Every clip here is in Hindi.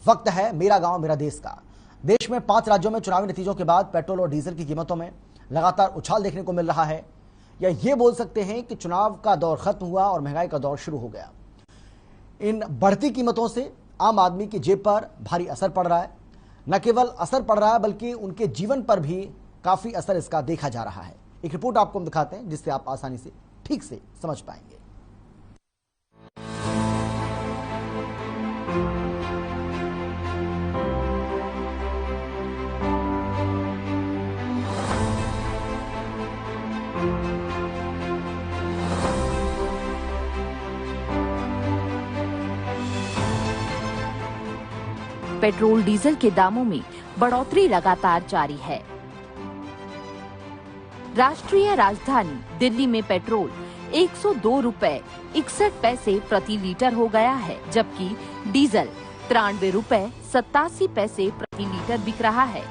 वक्त है मेरा गांव मेरा देश का। देश में 5 राज्यों में चुनावी नतीजों के बाद पेट्रोल और डीजल की कीमतों में लगातार उछाल देखने को मिल रहा है। या ये बोल सकते हैं कि चुनाव का दौर खत्म हुआ और महंगाई का दौर शुरू हो गया। इन बढ़ती कीमतों से आम आदमी की जेब पर भारी असर पड़ रहा है। न केवल असर पड़ रहा है बल्कि उनके जीवन पर भी काफी असर इसका देखा जा रहा है। एक रिपोर्ट आपको हम दिखाते हैं जिससे आप आसानी से ठीक से समझ पाएंगे। पेट्रोल डीजल के दामों में बढ़ोतरी लगातार जारी है। राष्ट्रीय राजधानी दिल्ली में पेट्रोल 102 रुपए 61 पैसे प्रति लीटर हो गया है, जबकि डीजल 93 रुपए 87 पैसे प्रति लीटर बिक रहा है।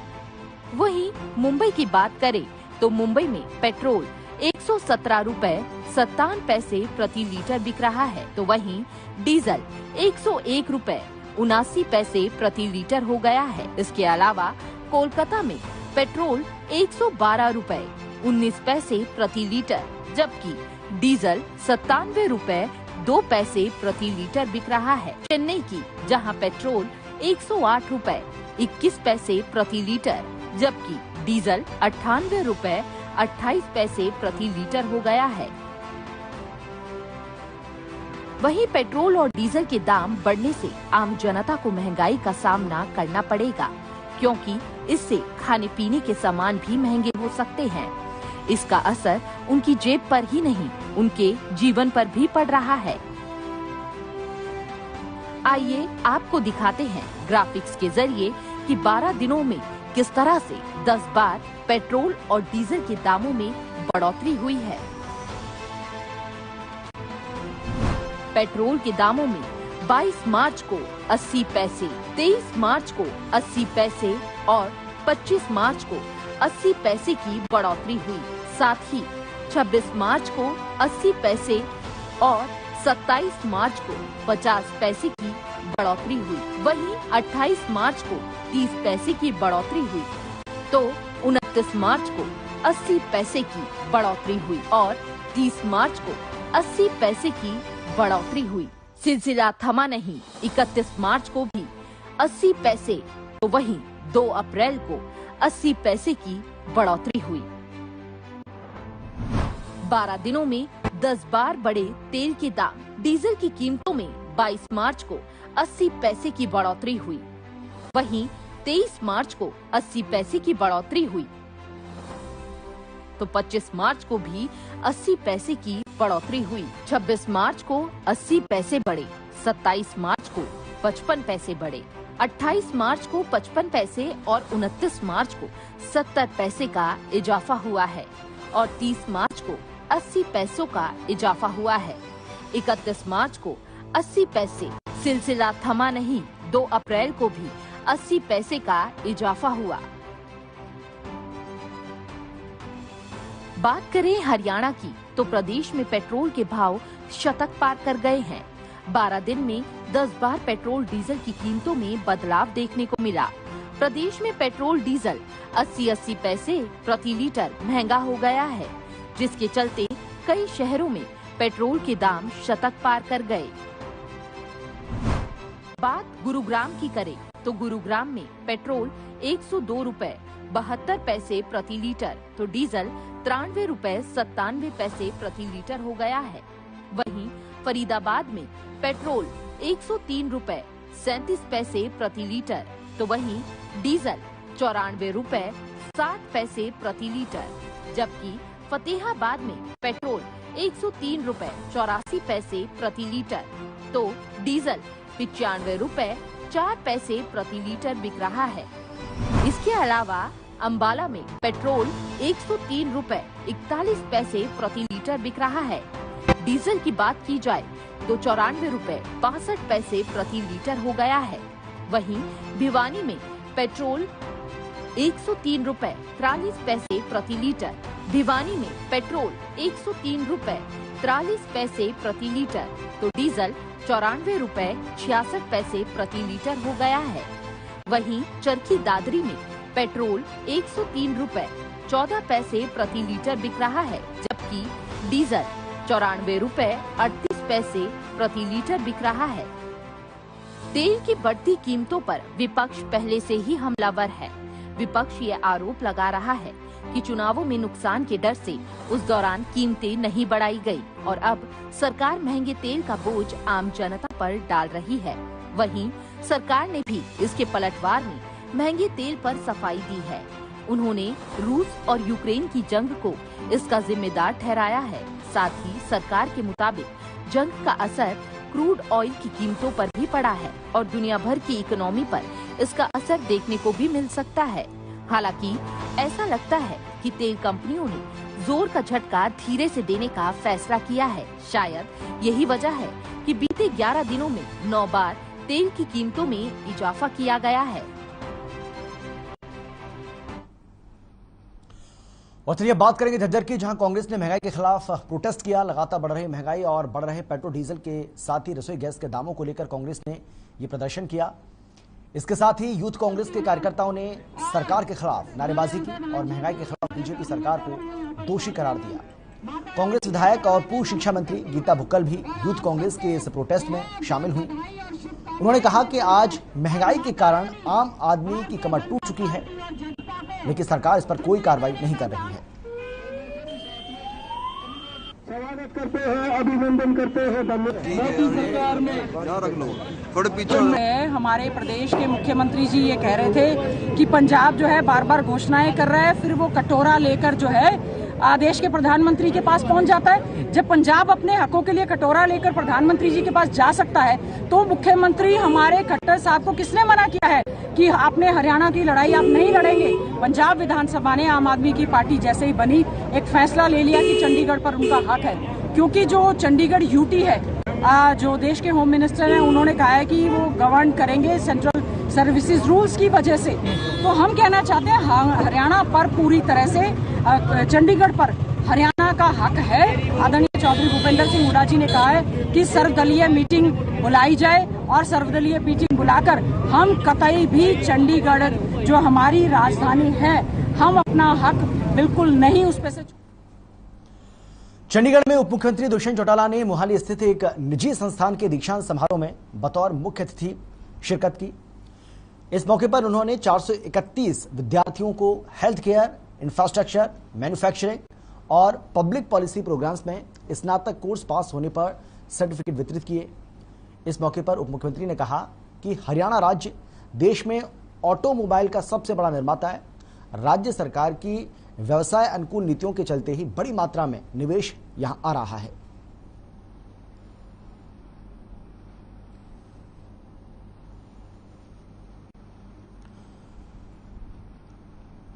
वहीं मुंबई की बात करें तो मुंबई में पेट्रोल 117 रुपए 57 पैसे प्रति लीटर बिक रहा है, तो वहीं डीजल 101 रुपए 79 पैसे प्रति लीटर हो गया है। इसके अलावा कोलकाता में पेट्रोल 112 रुपए 19 पैसे प्रति लीटर, जबकि डीजल 97 रुपए 2 पैसे प्रति लीटर बिक रहा है। चेन्नई की जहां पेट्रोल 108 रुपए 21 पैसे प्रति लीटर, जबकि डीजल 98 रुपए 28 पैसे प्रति लीटर हो गया है। वहीं पेट्रोल और डीजल के दाम बढ़ने से आम जनता को महंगाई का सामना करना पड़ेगा, क्योंकि इससे खाने पीने के सामान भी महंगे हो सकते हैं। इसका असर उनकी जेब पर ही नहीं, उनके जीवन पर भी पड़ रहा है। आइए आपको दिखाते हैं ग्राफिक्स के जरिए कि 12 दिनों में किस तरह से 10 बार पेट्रोल और डीजल के दामों में बढ़ोतरी हुई है। पेट्रोल के दामों में 22 मार्च को 80 पैसे, 23 मार्च को 80 पैसे और 25 मार्च को 80 पैसे की बढ़ोतरी हुई। साथ ही 26 मार्च को 80 पैसे और 27 मार्च को 50 पैसे की बढ़ोतरी हुई। वहीं 28 मार्च को 30 पैसे की बढ़ोतरी हुई, तो 29 मार्च को 80 पैसे की बढ़ोतरी हुई और 30 मार्च को 80 पैसे की बढ़ोतरी हुई। सिलसिला थमा नहीं, 31 मार्च को भी 80 पैसे, तो वहीं 2 अप्रैल को 80 पैसे की बढ़ोतरी हुई। 12 दिनों में 10 बार बढ़े तेल के दाम। डीजल की कीमतों में 22 मार्च को 80 पैसे की बढ़ोतरी हुई, वहीं 23 मार्च को 80 पैसे की बढ़ोतरी हुई, तो 25 मार्च को भी 80 पैसे की बढ़ोतरी हुई। 26 मार्च को 80 पैसे बढ़े, 27 मार्च को 55 पैसे बढ़े, 28 मार्च को 55 पैसे और 29 मार्च को 70 पैसे का इजाफा हुआ है और 30 मार्च को 80 पैसों का इजाफा हुआ है। 31 मार्च को 80 पैसे। सिलसिला थमा नहीं, 2 अप्रैल को भी 80 पैसे का इजाफा हुआ। बात करें हरियाणा की तो प्रदेश में पेट्रोल के भाव शतक पार कर गए हैं। 12 दिन में 10 बार पेट्रोल डीजल की कीमतों में बदलाव देखने को मिला। प्रदेश में पेट्रोल डीजल 80-80 पैसे प्रति लीटर महंगा हो गया है, जिसके चलते कई शहरों में पेट्रोल के दाम शतक पार कर गए। बात गुरुग्राम की करें तो गुरुग्राम में पेट्रोल 102 रुपए 72 पैसे प्रति लीटर, तो डीजल 93 रुपए 97 पैसे प्रति लीटर हो गया है। वहीं फरीदाबाद में पेट्रोल 103 रुपए 37 पैसे प्रति लीटर, तो वहीं डीजल 94 रुपए 60 पैसे प्रति लीटर, जबकि फतेहाबाद में पेट्रोल 103 रुपए 84 पैसे प्रति लीटर, तो डीजल 95 रुपए 4 पैसे प्रति लीटर बिक रहा है। इसके अलावा अंबाला में पेट्रोल 103 रुपए 41 पैसे प्रति लीटर बिक रहा है। डीजल की बात की जाए तो 94 रुपए 62 पैसे प्रति लीटर हो गया है। वहीं भिवानी में पेट्रोल 103 रुपए 43 पैसे प्रति लीटर, भिवानी में पेट्रोल 103 रुपए 43 पैसे प्रति लीटर, तो डीजल ₹94.66 प्रति लीटर हो गया है। वहीं चरखी दादरी में पेट्रोल ₹103.14 प्रति लीटर बिक रहा है, जबकि डीजल ₹94.38 प्रति लीटर बिक रहा है। तेल की बढ़ती कीमतों पर विपक्ष पहले से ही हमलावर है। विपक्ष ये आरोप लगा रहा है कि चुनावों में नुकसान के डर से उस दौरान कीमतें नहीं बढ़ाई गई और अब सरकार महंगे तेल का बोझ आम जनता पर डाल रही है। वहीं सरकार ने भी इसके पलटवार में महंगे तेल पर सफाई दी है। उन्होंने रूस और यूक्रेन की जंग को इसका जिम्मेदार ठहराया है। साथ ही सरकार के मुताबिक जंग का असर क्रूड ऑयल की कीमतों पर भी पड़ा है और दुनिया भर की इकोनॉमी पर इसका असर देखने को भी मिल सकता है। हालांकि ऐसा लगता है कि तेल कंपनियों ने जोर का झटका धीरे से देने का फैसला किया है। शायद यही वजह है कि बीते 11 दिनों में 9 बार तेल की कीमतों में इजाफा किया गया है। और चलिए बात करेंगे झज्जर की, जहां कांग्रेस ने महंगाई के खिलाफ प्रोटेस्ट किया। लगातार बढ़ रही महंगाई और बढ़ रहे पेट्रोल डीजल के साथ ही रसोई गैस के दामों को लेकर कांग्रेस ने ये प्रदर्शन किया। इसके साथ ही यूथ कांग्रेस के कार्यकर्ताओं ने सरकार के खिलाफ नारेबाजी की और महंगाई के खिलाफ बीजेपी सरकार को दोषी करार दिया। कांग्रेस विधायक और पूर्व शिक्षा मंत्री गीता भुक्कल भी यूथ कांग्रेस के इस प्रोटेस्ट में शामिल हुई। उन्होंने कहा कि आज महंगाई के कारण आम आदमी की कमर टूट चुकी है, लेकिन सरकार इस पर कोई कार्रवाई नहीं कर रही है। स्वागत करते हैं, अभिनंदन करते हैं मोदी सरकार में। थोड़े पीछे हमारे प्रदेश के मुख्यमंत्री जी ये कह रहे थे कि पंजाब जो है बार बार घोषणाएं कर रहा है, फिर वो कटोरा लेकर जो है देश के प्रधानमंत्री के पास पहुंच जाता है। जब पंजाब अपने हकों के लिए कटोरा लेकर प्रधानमंत्री जी के पास जा सकता है, तो मुख्यमंत्री हमारे खट्टर साहब को किसने मना किया है कि आपने हरियाणा की लड़ाई आप नहीं लड़ेंगे। पंजाब विधानसभा ने आम आदमी की पार्टी जैसे ही बनी एक फैसला ले लिया कि चंडीगढ़ पर उनका हक है, क्योंकि जो चंडीगढ़ यूटी है, जो देश के होम मिनिस्टर हैं, उन्होंने कहा है कि वो गवर्न करेंगे सेंट्रल सर्विसेज रूल्स की वजह से। तो हम कहना चाहते हैं हरियाणा पर पूरी तरह से, चंडीगढ़ पर हरियाणा का हक है। आदरणीय चौधरी भूपेंद्र सिंह हुड्डा जी ने कहा है कि सर्वदलीय मीटिंग बुलाई जाए और सर्वदलीय मीटिंग बुलाकर हम कतई भी चंडीगढ़ जो हमारी राजधानी है, हम अपना हक बिल्कुल नहीं उस पे से। चंडीगढ़ में उप मुख्यमंत्री दुष्यंत चौटाला ने मोहाली स्थित एक निजी संस्थान के दीक्षांत समारोह में बतौर मुख्य अतिथि शिरकत की। इस मौके पर उन्होंने 431 विद्यार्थियों को हेल्थ केयर, इंफ्रास्ट्रक्चर, मैन्युफैक्चरिंग और पब्लिक पॉलिसी प्रोग्राम्स में स्नातक कोर्स पास होने पर सर्टिफिकेट वितरित किए। इस मौके पर उप मुख्यमंत्री ने कहा कि हरियाणा राज्य देश में ऑटोमोबाइल का सबसे बड़ा निर्माता है। राज्य सरकार की व्यवसाय अनुकूल नीतियों के चलते ही बड़ी मात्रा में निवेश यहां आ रहा है।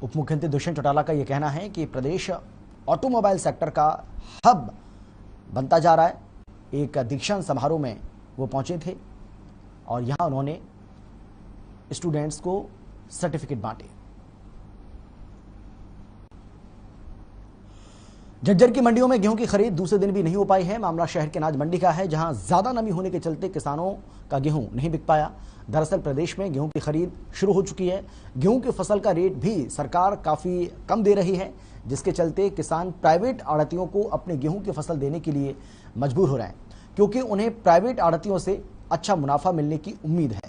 उप मुख्यमंत्री दुष्यंत चौटाला का यह कहना है कि प्रदेश ऑटोमोबाइल सेक्टर का हब बनता जा रहा है। एक दीक्षांत समारोह में वो पहुंचे थे और यहां उन्होंने स्टूडेंट्स को सर्टिफिकेट बांटे। झज्जर की मंडियों में गेहूं की खरीद दूसरे दिन भी नहीं हो पाई है। मामला शहर के अनाज मंडी का है, जहां ज्यादा नमी होने के चलते किसानों का गेहूं नहीं बिक पाया। दरअसल प्रदेश में गेहूं की खरीद शुरू हो चुकी है। गेहूं की फसल का रेट भी सरकार काफी कम दे रही है, जिसके चलते किसान प्राइवेट आड़तियों को अपने गेहूं की फसल देने के लिए मजबूर हो रहे हैं, क्योंकि उन्हें प्राइवेट आड़तियों से अच्छा मुनाफा मिलने की उम्मीद है।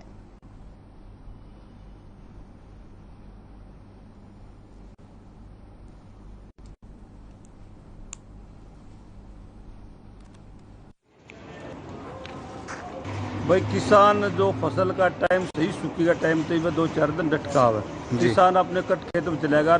भाई किसान जो फसल का टाइम सही सूखी का टाइम तो 2-4 दिन डटका हुआ है। किसान अपने कट खेत में चलेगा,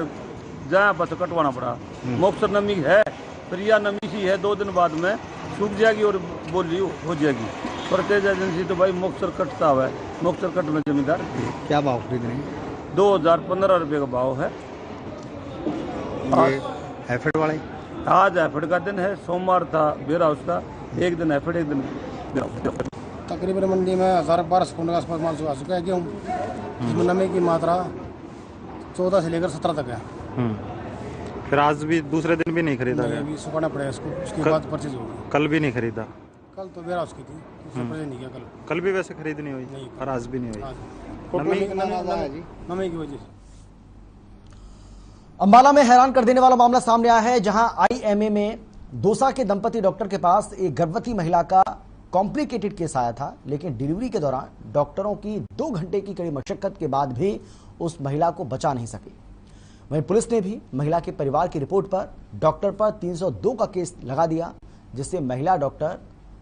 जहाँ बस कटवाना पड़ा। मुख्तर नमी है, फिर यह नमी सी है 2 दिन बाद में सूख जाएगी और बोली हो जाएगी। प्रत्येक एजेंसी तो भाई मुख्तर कटता हुआ है। मुख्तर कटना जमींदार। क्या भाव खरीद रहे हैं? 2015 रुपये का भाव है। एफिड वाले आज एफिड का दिन है, सोमवार था वेयर हाउस का, एक दिन एफिड एक दिन। तकरीबन मंडी में 1000-1200 कुंटल के आसपास माल आ चुका है गेहूँ, जिसमें नमी की मात्रा 14 से लेकर 17 तक है। फिर आज भी दूसरे दिन भी नहीं खरीदा गया? अभी सुखाना पड़ेगा इसको, उसके बाद परचेज होगा। कल भी नहीं खरीदा? कल तो वेयर हाउस की थी, सरप्राइज नहीं किया कल। कल भी वैसे खरीद नहीं हुई नहीं। और आज भी नहीं हुई। नमी की वजह से। अंबाला में हैरान कर देने वाला मामला सामने आया है, जहां आईएमए में दौसा के दंपति डॉक्टर के पास एक गर्भवती महिला का कॉम्प्लिकेटेड केस आया था, लेकिन डिलीवरी के दौरान डॉक्टरों की 2 घंटे की कड़ी मशक्कत के बाद भी उस महिला को बचा नहीं सके। वहीं पुलिस ने भी महिला के परिवार की रिपोर्ट पर डॉक्टर पर 302 का केस लगा दिया, जिससे महिला डॉक्टर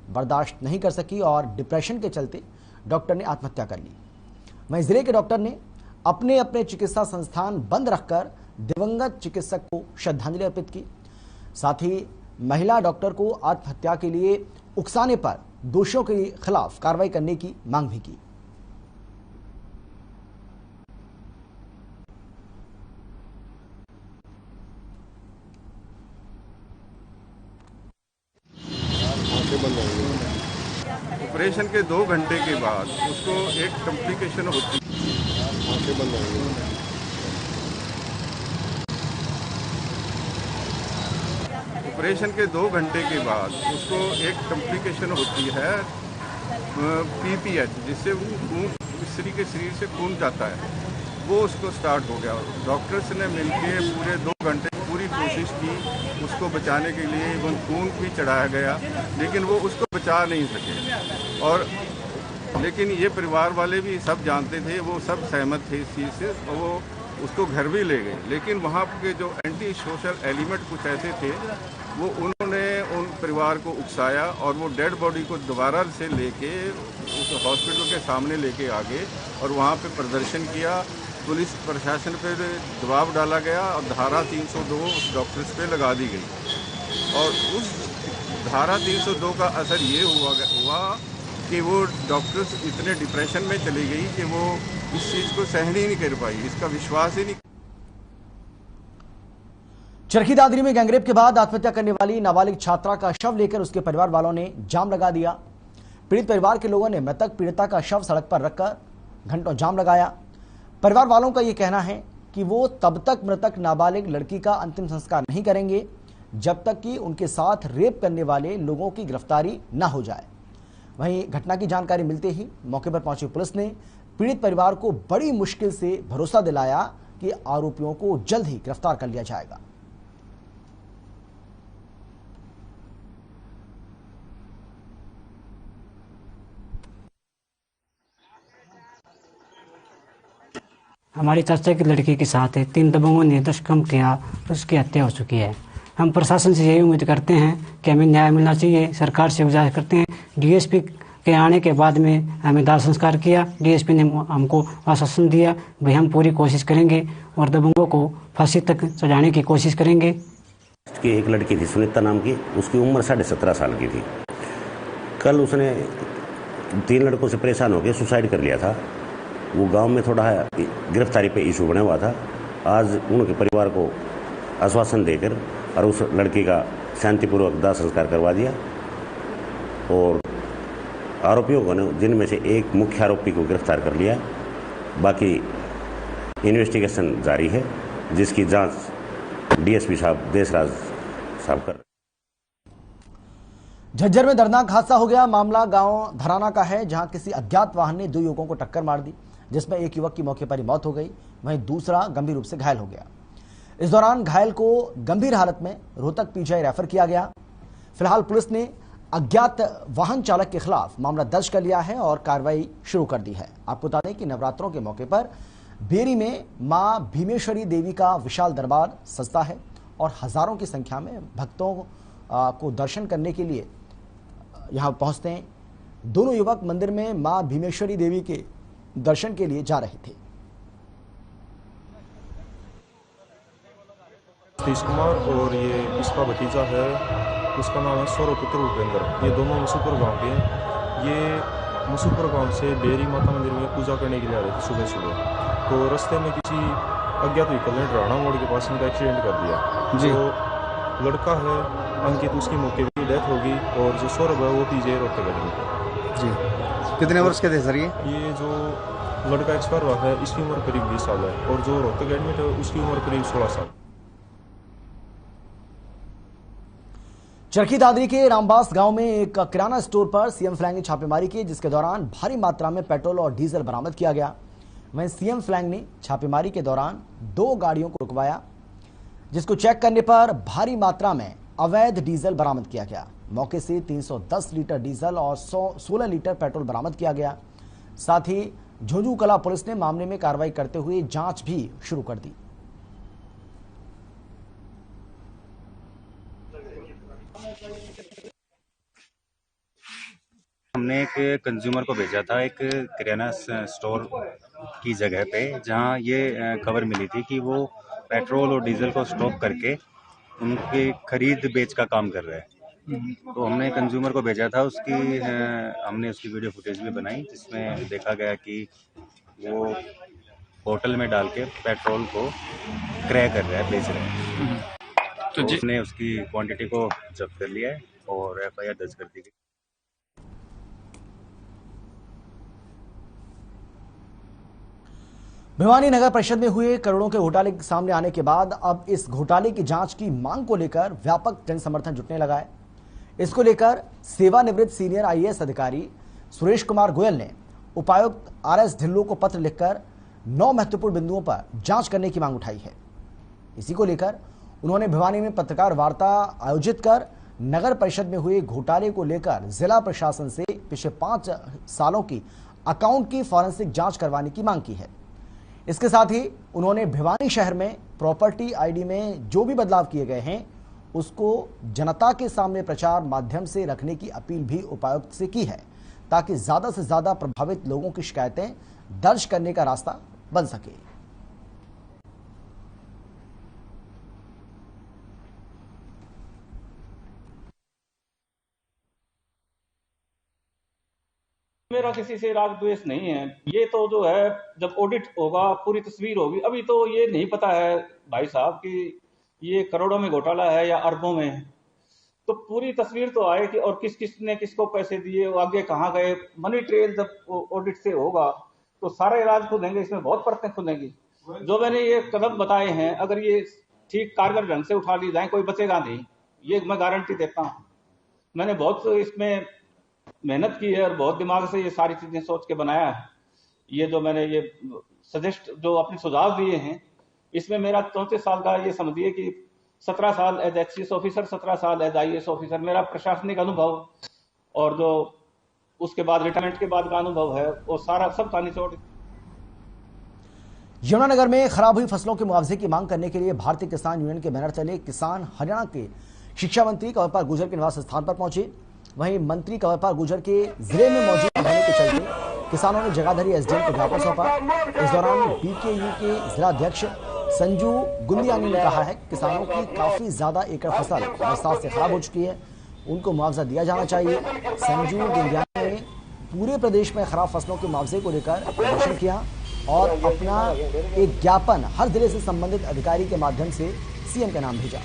बर्दाश्त नहीं कर सकी और डिप्रेशन के चलते डॉक्टर ने आत्महत्या कर ली। वहीं जिले के डॉक्टर ने अपने अपने चिकित्सा संस्थान बंद रखकर दिवंगत चिकित्सक को श्रद्धांजलि अर्पित की। साथ ही महिला डॉक्टर को आत्महत्या के लिए उकसाने पर दोषियों के खिलाफ कार्रवाई करने की मांग भी की। ऑपरेशन के 2 घंटे के बाद उसको एक कॉम्प्लिकेशन होती ऑपरेशन के 2 घंटे के बाद उसको एक कॉम्प्लिकेशन होती है पीपीएच, जिससे खून स्त्री के शरीर से खून जाता है, वो उसको स्टार्ट हो गया। डॉक्टर्स ने मिलके पूरे 2 घंटे पूरी कोशिश की उसको बचाने के लिए, इवन खून भी चढ़ाया गया, लेकिन वो उसको बचा नहीं सके। और लेकिन ये परिवार वाले भी सब जानते थे, वो सब सहमत थे इस चीज़ से, और वो उसको घर भी ले गए। लेकिन वहाँ के जो एंटी सोशल एलिमेंट कुछ ऐसे थे, वो उन्होंने उन परिवार को उकसाया और वो डेड बॉडी को दोबारा से लेके उस हॉस्पिटल के सामने लेके आ गए और वहाँ पे प्रदर्शन किया। पुलिस प्रशासन पे दबाव डाला गया और धारा 302 उस डॉक्टर्स पे लगा दी गई। और उस धारा 302 का असर ये हुआ कि वो डॉक्टर्स इतने डिप्रेशन में चली गई कि वो इस चीज़ को सहन ही नहीं कर पाई, इसका विश्वास ही नहीं। चरखी दादरी में गैंगरेप के बाद आत्महत्या करने वाली नाबालिग छात्रा का शव लेकर उसके परिवार वालों ने जाम लगा दिया। पीड़ित परिवार के लोगों ने मृतक पीड़िता का शव सड़क पर रखकर घंटों जाम लगाया। परिवार वालों का यह कहना है कि वो तब तक मृतक नाबालिग लड़की का अंतिम संस्कार नहीं करेंगे जब तक कि उनके साथ रेप करने वाले लोगों की गिरफ्तारी न हो जाए। वहीं घटना की जानकारी मिलते ही मौके पर पहुंची पुलिस ने पीड़ित परिवार को बड़ी मुश्किल से भरोसा दिलाया कि आरोपियों को जल्द ही गिरफ्तार कर लिया जाएगा। हमारी चाचा की लड़की के साथ 3 दबंगों ने दुष्कर्म किया, उसकी हत्या हो चुकी है। हम प्रशासन से यही उम्मीद करते हैं कि हमें न्याय मिलना चाहिए। सरकार से गुजारिश करते हैं, डीएसपी के आने के बाद में हमें दाह संस्कार किया। डीएसपी ने हमको आश्वासन दिया, भाई हम पूरी कोशिश करेंगे और दबंगों को फांसी तक सजाने की कोशिश करेंगे। एक लड़की थी सुनीता नाम की, उसकी उम्र 17.5 साल की थी। कल उसने 3 लड़कों से परेशान होकर सुसाइड कर लिया था। वो गांव में थोड़ा गिरफ्तारी पे इशू बना हुआ था। आज उनके परिवार को आश्वासन देकर और उस लड़की का शांतिपूर्वक दाह संस्कार करवा दिया और आरोपियों को जिनमें से एक मुख्य आरोपी को गिरफ्तार कर लिया। बाकी इन्वेस्टिगेशन जारी है, जिसकी जांच डीएसपी साहब देशराज साहब कर। झज्जर में दर्दनाक हादसा हो गया। मामला गांव धराना का है, जहां किसी अज्ञात वाहन ने 2 युवकों को टक्कर मार दी, जिसमें एक युवक की मौके पर ही मौत हो गई, वहीं दूसरा गंभीर रूप से घायल हो गया। इस दौरान घायल को गंभीर हालत में रोहतक पीजीआई रेफर किया गया। फिलहाल पुलिस ने अज्ञात वाहन चालक के खिलाफ मामला दर्ज कर लिया है और कार्रवाई शुरू कर दी है। आपको बता दें कि नवरात्रों के मौके पर बेरी में मां भीमेश्वरी देवी का विशाल दरबार सजता है और हजारों की संख्या में भक्तों को दर्शन करने के लिए यहां पहुंचते हैं। दोनों युवक मंदिर में मां भीमेश्वरी देवी के दर्शन के लिए जा रहे थे। सतीश कुमार और ये इसका भतीजा है, उसका नाम है सौरपुत्र उपेंद्र। ये दोनों मुसुपुर गांव के हैं। ये मुसुपुर गांव से बेरी माता मंदिर में पूजा करने के लिए आ रहे थे सुबह सुबह। तो रास्ते में किसी अज्ञात व्हीकल ने राणा मोड़ के पास इनका एक्सीडेंट कर दिया। जो लड़का है अंकित, उसकी मौके पर डेथ होगी और जो सौरभ है वो पीजीआई रोहतक में। जी, कितने वर्ष के थे सर ये जो लड़का एक्सपायर हुआ है इसकी उम्र करीब 20 साल है और जो रोहतक एडमिट है उसकी उम्र करीब 16 साल। चरखी दादरी के रामबास गांव में एक किराना स्टोर पर सीएम फ्लैंग ने छापेमारी की, जिसके दौरान भारी मात्रा में पेट्रोल और डीजल बरामद किया गया। वहीं सीएम फ्लैंग ने छापेमारी के दौरान 2 गाड़ियों को रुकवाया, जिसको चेक करने पर भारी मात्रा में अवैध डीजल बरामद किया गया। मौके से 310 लीटर डीजल और 16 लीटर पेट्रोल बरामद किया गया। साथ ही झुंझुनू कला पुलिस ने मामले में कार्रवाई करते हुए जांच भी शुरू कर दी। हमने एक कंज्यूमर को भेजा था एक किराना स्टोर की जगह पे, जहां ये खबर मिली थी कि वो पेट्रोल और डीजल को स्टॉक करके उनके खरीद बेच का काम कर रहे हैं। तो हमने कंज्यूमर को भेजा था, हमने उसकी वीडियो फुटेज भी बनाई, जिसमें देखा गया कि वो होटल में डाल के पेट्रोल को क्रय कर रहा है, बेच रहे हैं। तो हमने उसकी क्वांटिटी को जब्त कर लिया है और एफआईआर दर्ज कर दी गई। भिवानी नगर परिषद में हुए करोड़ों के घोटाले के सामने आने के बाद अब इस घोटाले की जांच की मांग को लेकर व्यापक जन समर्थन जुटने लगा है। इसको लेकर सेवानिवृत्त सीनियर आईएएस अधिकारी सुरेश कुमार गोयल ने उपायुक्त आरएस ढिल्लों को पत्र लिखकर 9 महत्वपूर्ण बिंदुओं पर जांच करने की मांग उठाई है। इसी को लेकर उन्होंने भिवानी में पत्रकार वार्ता आयोजित कर नगर परिषद में हुए घोटाले को लेकर जिला प्रशासन से पिछले 5 सालों की अकाउंट की फॉरेंसिक जांच करवाने की मांग की है। इसके साथ ही उन्होंने भिवानी शहर में प्रॉपर्टी आईडी में जो भी बदलाव किए गए हैं उसको जनता के सामने प्रचार माध्यम से रखने की अपील भी उपायुक्त से की है, ताकि ज्यादा से ज्यादा प्रभावित लोगों की शिकायतें दर्ज करने का रास्ता बन सके। मेरा किसी से राग द्वेष नहीं है। ये तो जो है जब ऑडिट होगा पूरी तस्वीर होगी। अभी तो ये नहीं पता है भाई साहब कि ये करोड़ों में घोटाला है या अरबों में है। तो पूरी तस्वीर तो आए कि और किस किस ने किसको पैसे दिए, आगे कहाँ गए। मनी ट्रेल जब ऑडिट से होगा तो सारे राज खुलेंगे, इसमें बहुत परतें खुलेंगी। जो मैंने ये कदम बताए हैं, अगर ये ठीक कारगर ढंग से उठा ली जाए, कोई बचेगा नहीं, ये मैं गारंटी देता हूँ। मैंने बहुत इसमें मेहनत की है और बहुत दिमाग से ये सारी चीजें सोच के बनाया है। ये जो मैंने ये सजेस्ट जो अपने सुझाव दिए हैं, इसमें मेरा 34 साल का ये समझिए कि 17 साल एज एक्सीएस ऑफिसर, 17 साल एज आईएएस ऑफिसर मेरा प्रशासनिक अनुभव, और जो उसके बाद रिटायरमेंट के बाद का अनुभव है, वो सारा सबका निचोड़। यमुनानगर में खराब हुई फसलों के मुआवजे की मांग करने के लिए भारतीय किसान यूनियन के बैनर तले किसान हरियाणा के शिक्षा मंत्री कंवरपाल गुर्जर के निवास स्थान पर पहुंचे। वहीं मंत्री कंवरपाल गुर्जर के जिले में मौजूद होने के चलते किसानों ने जगाधरी एसडीएम को ज्ञापन सौंपा। इस दौरान बीकेयू के जिला अध्यक्ष संजू गुंदियानी ने कहा है किसानों की काफी ज्यादा एकड़ फसल बरसात से खराब हो चुकी है, उनको मुआवजा दिया जाना चाहिए। संजू गुंदियानी ने पूरे प्रदेश में खराब फसलों के मुआवजे को लेकर प्रदर्शन किया और अपना एक ज्ञापन हर जिले से संबंधित अधिकारी के माध्यम से सीएम के नाम भेजा।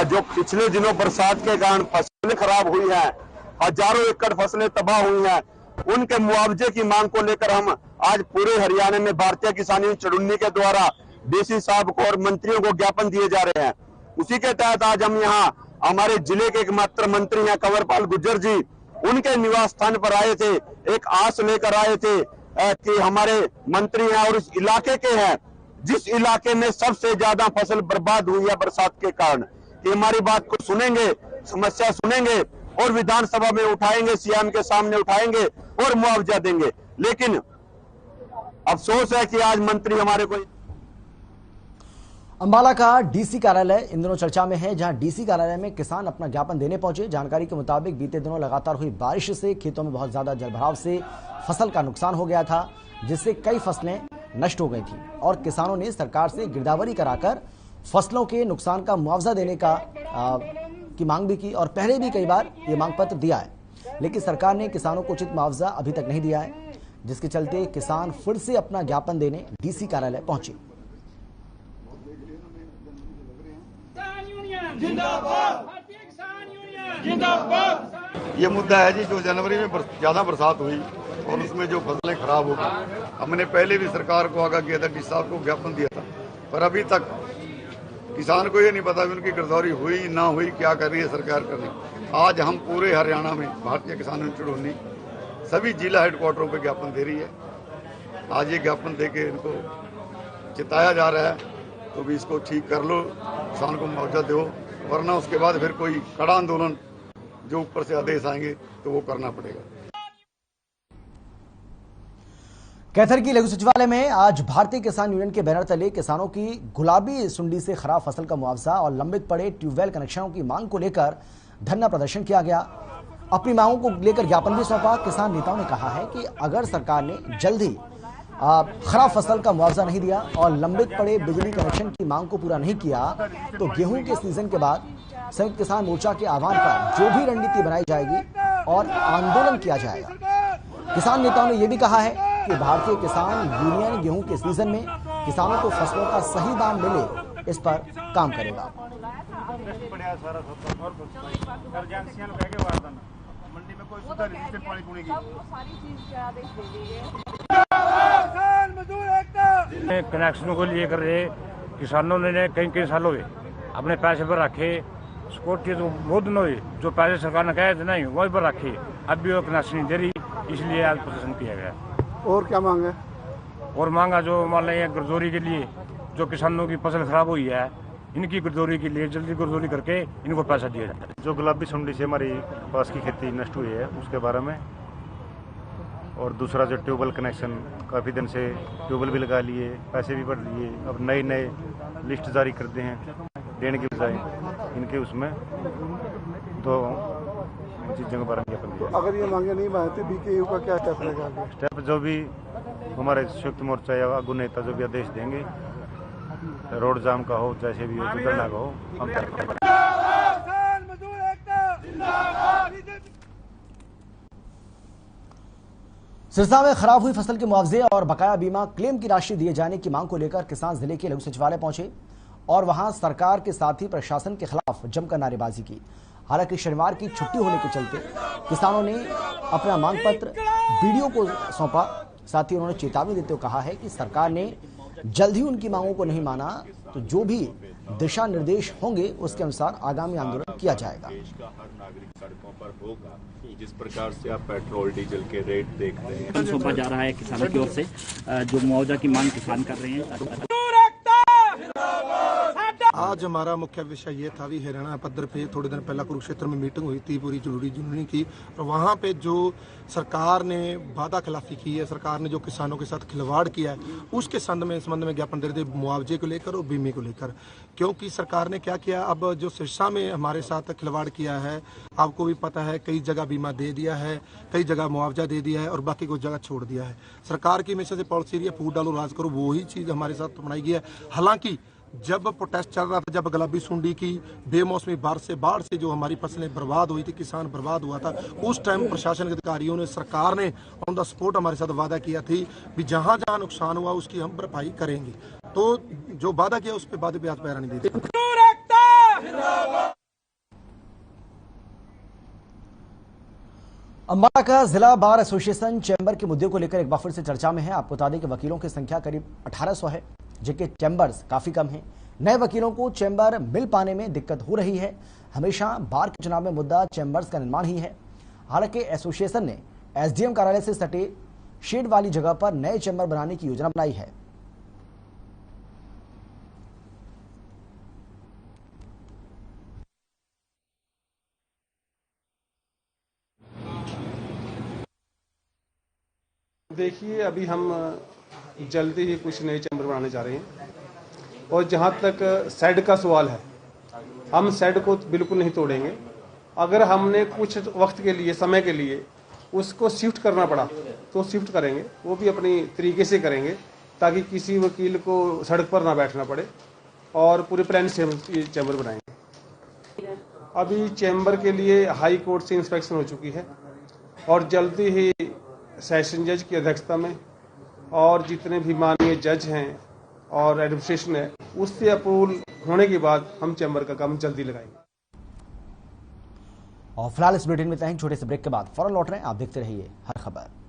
जो पिछले दिनों बरसात के कारण फसलें खराब हुई हैं, हजारों एकड़ फसलें तबाह हुई हैं, उनके मुआवजे की मांग को लेकर हम आज पूरे हरियाणा में भारतीय किसान यूनियन चुड़ुन्नी के द्वारा डीसी साहब को और मंत्रियों को ज्ञापन दिए जा रहे हैं। उसी के तहत आज हम यहाँ हमारे जिले के एकमात्र मंत्री हैं कंवरपाल गुर्जर जी, उनके निवास स्थान पर आए थे। एक आस लेकर आए थे कि हमारे मंत्री हैं और इस इलाके के हैं जिस इलाके में सबसे ज्यादा फसल बर्बाद हुई है बरसात के कारण, कि हमारी बात को सुनेंगे, समस्या सुनेंगे और विधानसभा में उठाएंगे, सीएम के सामने उठाएंगे और मुआवजा देंगे। लेकिन अफसोस है कि आज मंत्री हमारे को। अंबाला का डीसी कार्यालय इन दिनों चर्चा में है, जहां डीसी कार्यालय में किसान अपना ज्ञापन देने पहुंचे। जानकारी के मुताबिक बीते दिनों लगातार हुई बारिश से खेतों में बहुत ज्यादा जलभराव से फसल का नुकसान हो गया था, जिससे कई फसलें नष्ट हो गई थी और किसानों ने सरकार से गिरदावरी कराकर फसलों के नुकसान का मुआवजा देने की मांग भी की और पहले भी कई बार ये मांग पत्र दिया है, लेकिन सरकार ने किसानों को उचित मुआवजा अभी तक नहीं दिया है, जिसके चलते किसान फिर से अपना ज्ञापन देने डीसी कार्यालय पहुंचे। ये मुद्दा है जी, जो जनवरी में ज्यादा बरसात हुई और उसमें जो फसलें खराब हो गई, हमने पहले भी सरकार को आगाह किया था, डी साहब को ज्ञापन दिया था, पर अभी तक किसान को ये नहीं पता कि उनकी गिरदौरी हुई ना हुई, क्या कर रही है सरकार करनी। आज हम पूरे हरियाणा में भारतीय किसान यूनियन चुड़ौनी सभी जिला हेडक्वार्टरों पे ज्ञापन दे रही है। आज ये ज्ञापन दे के इनको चिताया जा रहा है, तो भी इसको ठीक कर लो, किसान को मुआवजा दो, वरना उसके बाद फिर कोई कड़ा आंदोलन जो ऊपर से आदेश आएंगे तो वो करना पड़ेगा। कैथर की लघु सचिवालय में आज भारतीय किसान यूनियन के बैनर तले किसानों की गुलाबी सुंडी से खराब फसल का मुआवजा और लंबित पड़े ट्यूबवेल कनेक्शनों की मांग को लेकर धरना प्रदर्शन किया गया। अपनी मांगों को लेकर ज्ञापन भी सौंपा। किसान नेताओं ने कहा है कि अगर सरकार ने जल्द ही खराब फसल का मुआवजा नहीं दिया और लंबित पड़े बिजली कनेक्शन की मांग को पूरा नहीं किया तो गेहूं के सीजन के बाद संयुक्त किसान मोर्चा के आह्वान पर जो भी रणनीति बनाई जाएगी और आंदोलन किया जाएगा। किसान नेताओं ने यह भी कहा है कि भारतीय किसान यूनियन गेहूं के सीजन में किसानों को फसलों का सही दाम मिले, इस पर काम करेगा। कनेक्शनों को लेकर किसानों ने कई सालों में अपने पैसे पर रखे, सिक्योरिटी तो बहुत दिन हुई, जो पैसे सरकार ने कहे थे नहीं वही पर रखे, अब भी वो कनेक्शन नहीं दे रही, इसलिए आज प्रदर्शन किया गया। और क्या मांग है? और मांगा जो मान लें गिरदौरी के लिए, जो किसानों की फसल खराब हुई है, इनकी गिरदौरी के लिए जल्दी गिरदौरी करके इनको पैसा दिया जाए। जो गुलाबी सुंडी से हमारी पास की खेती नष्ट हुई है उसके बारे में, और दूसरा जो ट्यूबवेल कनेक्शन काफ़ी दिन से ट्यूबवेल भी लगा लिए, पैसे भी भर लिए, अब नए लिस्ट जारी करते हैं देने की बजाय इनके, उसमें तो चीज़ों के बारे में ज्ञापन दिया। अगर ये मांगे नहीं मानते बीकेयू का क्या स्टेप रहेगा? स्टेप जो भी हमारे संयुक्त मोर्चा या आगू नेता जो भी आदेश देंगे, रोड जाम का हो, जैसे भी हो, धरना का हो, हम सिरसा में खराब हुई फसल के मुआवजे और बकाया बीमा क्लेम की राशि दिए जाने की मांग को लेकर किसान जिले के लघु सचिवालय पहुंचे और वहां सरकार के साथ ही प्रशासन के खिलाफ जमकर नारेबाजी की। हालांकि शनिवार की छुट्टी होने के चलते किसानों ने अपना मांग पत्र बीडीओ को सौंपा। साथ ही उन्होंने चेतावनी देते हुए कहा है कि सरकार ने जल्द ही उनकी मांगों को नहीं माना तो जो भी दिशा निर्देश होंगे उसके अनुसार आगामी आंदोलन किया जाएगा। देश का हर नागरिक सड़कों पर होगा। जिस प्रकार से आप पेट्रोल डीजल के रेट देख रहे हैं, सौंपा जा रहा है किसानों की ओर से, जो मुआवजा की मांग किसान कर रहे हैं। आज हमारा मुख्य विषय ये था, हरियाणा पद्धर पे थोड़े दिन पहला कुरुक्षेत्र में मीटिंग हुई थी पूरी जरूरी यूनियन की, और वहाँ पे जो सरकार ने वादा खिलाफी की है, सरकार ने जो किसानों के साथ खिलवाड़ किया है, उसके संबंध में ज्ञापन दे रहे थे, मुआवजे को लेकर और बीमे को लेकर। क्योंकि सरकार ने क्या किया, अब जो सिरसा में हमारे साथ खिलवाड़ किया है, आपको भी पता है, कई जगह बीमा दे दिया है, कई जगह मुआवजा दे दिया है और बाकी कुछ जगह छोड़ दिया है। सरकार की हमेशा से पॉलिसी रही है फूट डालो राज करो, वही चीज़ हमारे साथ बनाई गई है। हालांकि जब प्रोटेस्ट चल रहा था, जब गुलाबी सुंडी की बेमौसमी बाढ़ से जो हमारी फसलें बर्बाद हुई थी, किसान बर्बाद हुआ था, उस टाइम प्रशासन के अधिकारियों ने, सरकार ने ऑन द स्पॉट हमारे साथ वादा किया थी कि जहां जहां नुकसान हुआ उसकी हम भरपाई करेंगे। तो जो वादा किया उस पर वादे पे हाथ पैर नहीं देते। अम्बाला का जिला बार एसोसिएशन चैम्बर के मुद्दे को लेकर एक बार फिर से चर्चा में है। आपको बता दें कि वकीलों की संख्या करीब 1800 है, जिनके चैम्बर्स काफी कम हैं। नए वकीलों को चैम्बर मिल पाने में दिक्कत हो रही है। हमेशा बार के चुनाव में मुद्दा चैम्बर्स का निर्माण ही है। हालांकि एसोसिएशन ने एसडीएम कार्यालय से सटे शेड वाली जगह पर नए चैम्बर बनाने की योजना बनाई है। देखिए, अभी हम जल्दी ही कुछ नए चैम्बर बनाने जा रहे हैं, और जहां तक शेड का सवाल है, हम शेड को बिल्कुल नहीं तोड़ेंगे। अगर हमने कुछ वक्त के लिए, समय के लिए उसको शिफ्ट करना पड़ा तो शिफ्ट करेंगे, वो भी अपनी तरीके से करेंगे ताकि किसी वकील को सड़क पर ना बैठना पड़े, और पूरे प्लान से हम चैम्बर बनाएंगे। अभी चैम्बर के लिए हाई कोर्ट से इंस्पेक्शन हो चुकी है और जल्दी ही सेशन जज की अध्यक्षता में और जितने भी माननीय जज हैं और एडमिनिस्ट्रेशन है, उससे अप्रूवल होने के बाद हम चैम्बर का काम जल्दी लगाएंगे। और फिलहाल इस बुलेटिन में इतना ही। छोटे से ब्रेक के बाद फौरन लौट रहे हैं। आप देखते रहिए हर खबर।